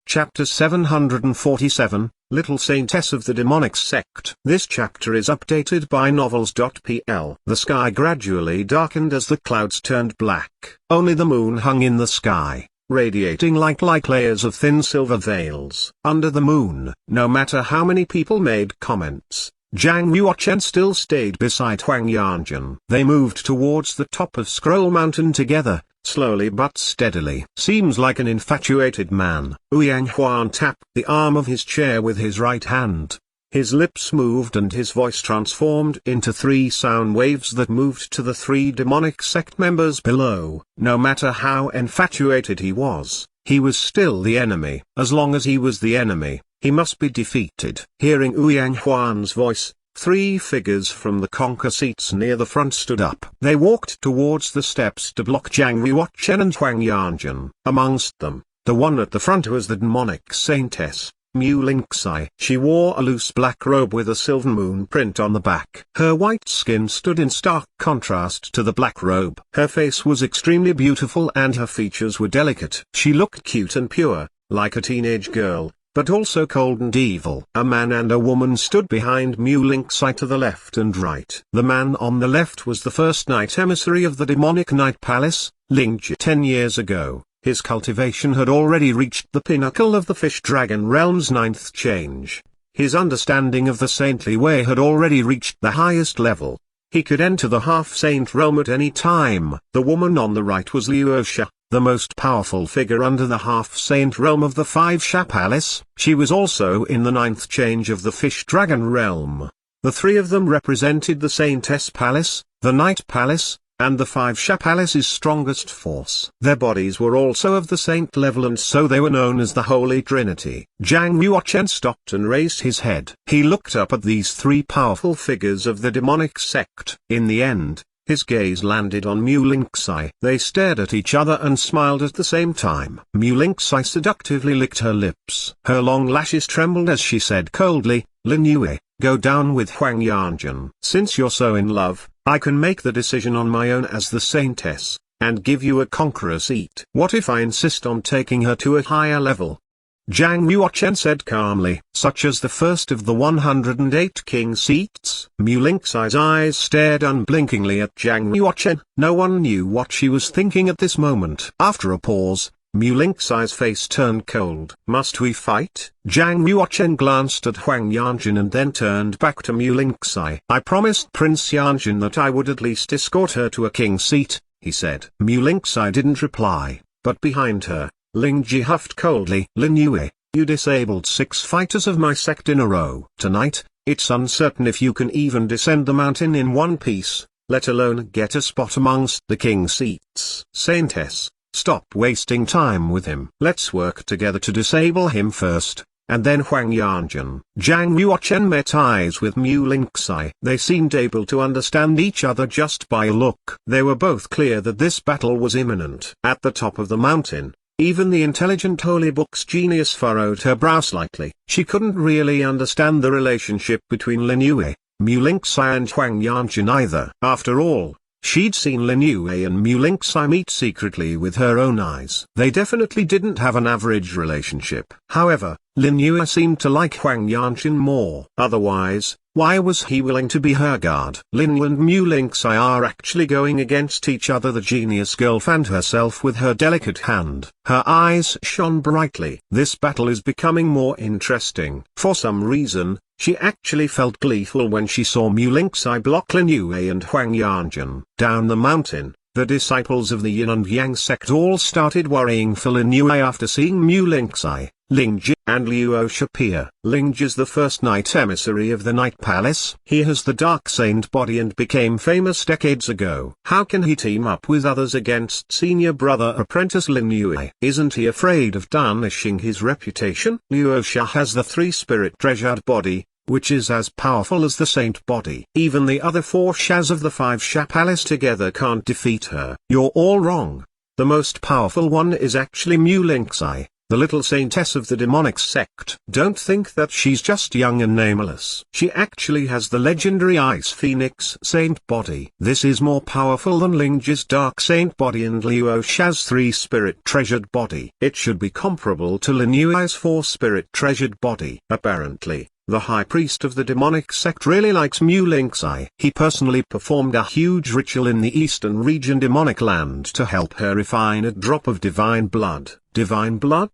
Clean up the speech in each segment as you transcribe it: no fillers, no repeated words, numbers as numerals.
Chapter 747, Little Saintess of the Demonic Sect. This chapter is updated by novels.pl. The sky gradually darkened as the clouds turned black. Only the moon hung in the sky, radiating light like layers of thin silver veils. Under the moon, no matter how many people made comments, Zhang Yuochen still stayed beside Huang Yanjun. They moved towards the top of Scroll Mountain together, slowly but steadily. Seems like an infatuated man. Ouyang Huan tapped the arm of his chair with his right hand. His lips moved and his voice transformed into 3 sound waves that moved to the 3 demonic sect members below. No matter how infatuated he was still the enemy. As long as he was the enemy, he must be defeated. Hearing Ouyang Huan's voice, 3 figures from the conquer seats near the front stood up. They walked towards the steps to block Zhang Yuochen and Huang Yanjun. Amongst them, the one at the front was the demonic saintess, Mu Lingxi. She wore a loose black robe with a silver moon print on the back. Her white skin stood in stark contrast to the black robe. Her face was extremely beautiful and her features were delicate. She looked cute and pure, like a teenage girl, but also cold and evil. A man and a woman stood behind Mu Lingxi to the left and right. The man on the left was the first knight emissary of the demonic Night Palace, Lingji. 10 years ago, his cultivation had already reached the pinnacle of the Fish Dragon Realm's 9th change. His understanding of the saintly way had already reached the highest level. He could enter the half-saint realm at any time. The woman on the right was Liuosha, the most powerful figure under the half-saint realm of the 5 Sha Palace. She was also in the 9th change of the Fish Dragon realm. The 3 of them represented the Saintess Palace, the Night Palace, and the 5 Sha Palace's strongest force. Their bodies were also of the saint level and so they were known as the Holy Trinity. Zhang Yuochen stopped and raised his head. He looked up at these 3 powerful figures of the demonic sect. In the end, his gaze landed on Mu Lingxi. They stared at each other and smiled at the same time. Mu Lingxi seductively licked her lips. Her long lashes trembled as she said coldly, "Lin Yue, go down with Huang Yanjun. Since you're so in love, I can make the decision on my own as the saintess, and give you a conqueror seat. What if I insist on taking her to a higher level?" Zhang Yuochen said calmly, "Such as the first of the 108 king seats?" Mu Lingxi's eyes stared unblinkingly at Zhang Yuochen. No one knew what she was thinking at this moment. After a pause, Mu Lingxi's face turned cold. "Must we fight?" Zhang Yuochen glanced at Huang Yanjun and then turned back to Mu Lingxi. "I promised Prince Yanjun that I would at least escort her to a king seat," he said. Mu Lingxi didn't reply, but behind her, Lingji huffed coldly. "Lin Yue, you disabled 6 fighters of my sect in a row. Tonight, it's uncertain if you can even descend the mountain in one piece, let alone get a spot amongst the king seats. Saintess, stop wasting time with him. Let's work together to disable him first, and then Huang Yanjun." Zhang Yuochen met eyes with Mu Lingxi. They seemed able to understand each other just by a look. They were both clear that this battle was imminent. At the top of the mountain, even the intelligent holy book's genius furrowed her brow slightly. She couldn't really understand the relationship between Lin Yue, Mu Lingxi and Huang Yanjun either. After all, she'd seen Lin Yue and Mu Lingxi meet secretly with her own eyes. They definitely didn't have an average relationship. However, Lin Yue seemed to like Huang Yanjun more. Otherwise, why was he willing to be her guard? Lin Yue and Mu Lingxi are actually going against each other. The genius girl fanned herself with her delicate hand. Her eyes shone brightly. This battle is becoming more interesting. For some reason, she actually felt gleeful when she saw Mu Lingxi block Lin Yue and Huang Yanjun. Down the mountain, the disciples of the Yin and Yang sect all started worrying for Lin Yue after seeing Mu Lingxi, Lingji, and Liuosha appear. Lingji's the first knight emissary of the Night Palace. He has the dark saint body and became famous decades ago. How can he team up with others against senior brother apprentice Lin Yue? Isn't he afraid of tarnishing his reputation? Liuosha has the 3-spirit treasured body, which is as powerful as the saint body. Even the other 4 Shas of the 5 Sha Palace together can't defeat her. You're all wrong. The most powerful one is actually Mu Lingxi. the little saintess of the demonic sect. Don't think that she's just young and nameless. She actually has the legendary Ice Phoenix Saint body. This is more powerful than Lingji's Dark Saint body and Liu Sha's 3 Spirit Treasured body. It should be comparable to Lin Yui's 4 Spirit Treasured body. Apparently, the High Priest of the demonic sect really likes Mu Lingxi. He personally performed a huge ritual in the eastern region demonic land to help her refine a drop of divine blood. Divine blood?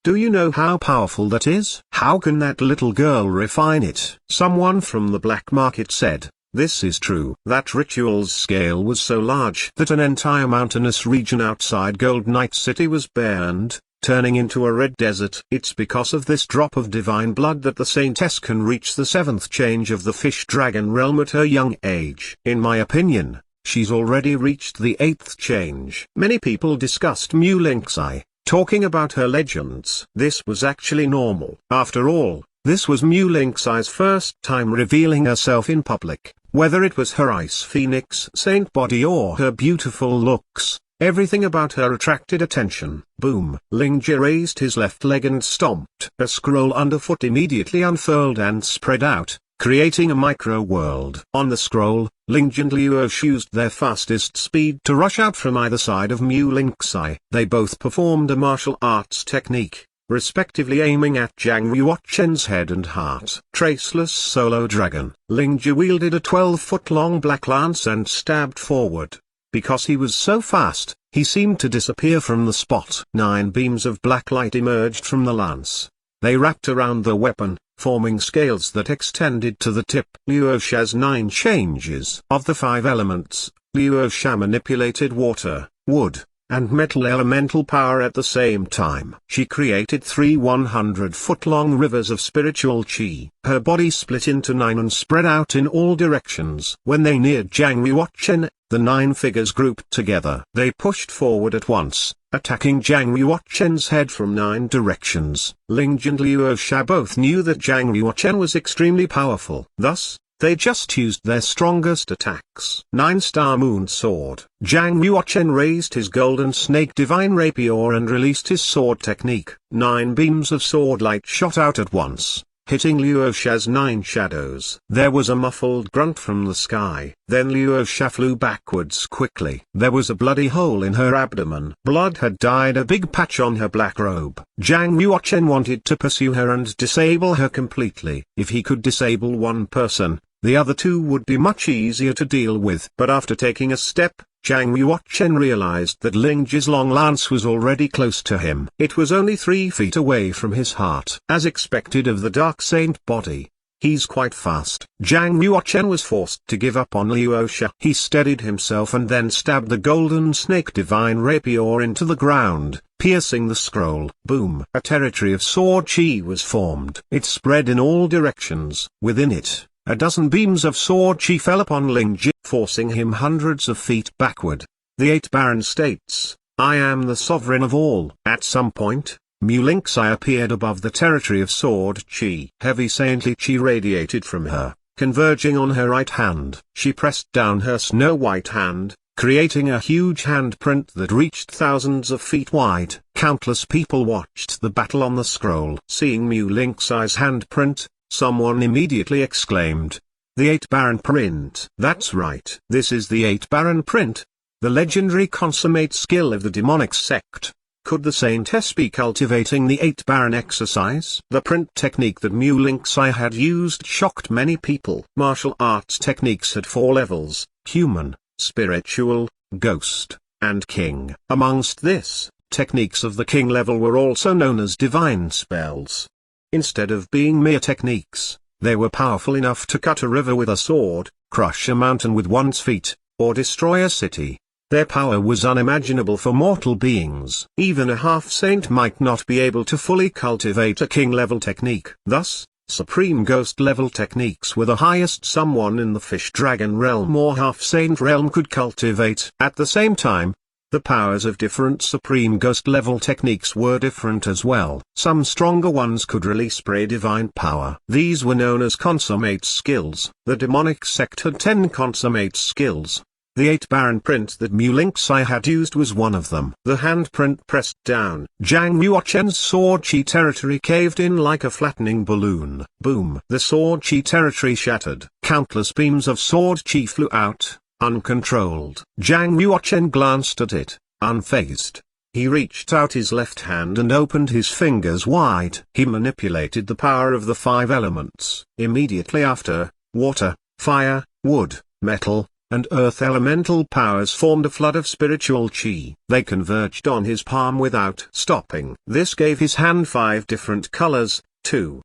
Do you know how powerful that is? How can that little girl refine it? Someone from the black market said, this is true. That ritual's scale was so large that an entire mountainous region outside Gold Knight City was burned, turning into a red desert. It's because of this drop of divine blood that the Saintess can reach the 7th change of the fish dragon realm at her young age. In my opinion, she's already reached the 8th change. Many people discussed Mu Lingxi, talking about her legends. This was actually normal. After all, this was Mu Lingxi's first time revealing herself in public. Whether it was her Ice Phoenix Saint body or her beautiful looks, everything about her attracted attention. Boom! Lingji raised his left leg and stomped. A scroll underfoot immediately unfurled and spread out, creating a micro-world. On the scroll, Lingji and Liu used their fastest speed to rush out from either side of Mu Lingxi. They both performed a martial arts technique, respectively aiming at Zhang Yuochen's head and heart. Traceless Solo Dragon. Lingji wielded a 12-foot-long black lance and stabbed forward. Because he was so fast, he seemed to disappear from the spot. 9 beams of black light emerged from the lance. They wrapped around the weapon, forming scales that extended to the tip. Liu Sha's 9 changes. Of the 5 elements, Liu Sha manipulated water, wood, and metal elemental power at the same time. She created 3 100-foot-long rivers of spiritual qi. Her body split into 9 and spread out in all directions. When they neared Zhang Yuochen, the 9 figures grouped together. They pushed forward at once, attacking Zhang Yuochen's head from 9 directions. Lingji and Liu Sha both knew that Zhang Yuochen was extremely powerful. Thus, they just used their strongest attacks. 9-star Moon Sword. Zhang Yuochen raised his golden snake divine rapier and released his sword technique. 9 beams of sword light shot out at once, hitting Liu Sha's 9 shadows. There was a muffled grunt from the sky. Then Liu Sha flew backwards quickly. There was a bloody hole in her abdomen. Blood had dyed a big patch on her black robe. Zhang Yuochen wanted to pursue her and disable her completely. If he could disable one person, the other 2 would be much easier to deal with. But after taking a step, Zhang Yuochen realized that Lingji's long lance was already close to him. It was only 3 feet away from his heart. As expected of the Dark Saint body, he's quite fast. Zhang Yuochen was forced to give up on Liu Sha. He steadied himself and then stabbed the golden snake divine rapier into the ground, piercing the scroll. Boom! A territory of sword qi was formed. It spread in all directions. Within it, a dozen beams of sword qi fell upon Lingji, forcing him hundreds of feet backward. The 8 Baron states, I am the sovereign of all. At some point, Mu Lingxi appeared above the territory of sword qi. Heavy saintly qi radiated from her, converging on her right hand. She pressed down her snow-white hand, creating a huge handprint that reached thousands of feet wide. Countless people watched the battle on the scroll. Seeing Mu Lingxi's handprint, someone immediately exclaimed, the 8 Baron print. That's right. This is the 8 Baron print, the legendary consummate skill of the demonic sect. Could the Saintess be cultivating the 8 Baron exercise? The print technique that Mu Lingxi had used shocked many people. Martial arts techniques had 4 levels: human, spiritual, ghost, and king. Amongst this, techniques of the king level were also known as divine spells. Instead of being mere techniques, they were powerful enough to cut a river with a sword, crush a mountain with one's feet, or destroy a city. Their power was unimaginable for mortal beings. Even a half-saint might not be able to fully cultivate a king-level technique. Thus, supreme ghost-level techniques were the highest someone in the fish-dragon realm or half-saint realm could cultivate. At the same time, the powers of different supreme ghost-level techniques were different as well. Some stronger ones could release pre-divine power. These were known as consummate skills. The demonic sect had 10 consummate skills. The 8-baron print that Mu Link Sai had used was one of them. The handprint pressed down. Zhang Yuochen's sword chi territory caved in like a flattening balloon. Boom! The sword chi territory shattered. Countless beams of sword chi flew out, uncontrolled. Zhang Yuochen glanced at it, unfazed. He reached out his left hand and opened his fingers wide. He manipulated the power of the 5 elements. Immediately after, water, fire, wood, metal, and earth elemental powers formed a flood of spiritual chi. They converged on his palm without stopping. This gave his hand 5 different colors, too.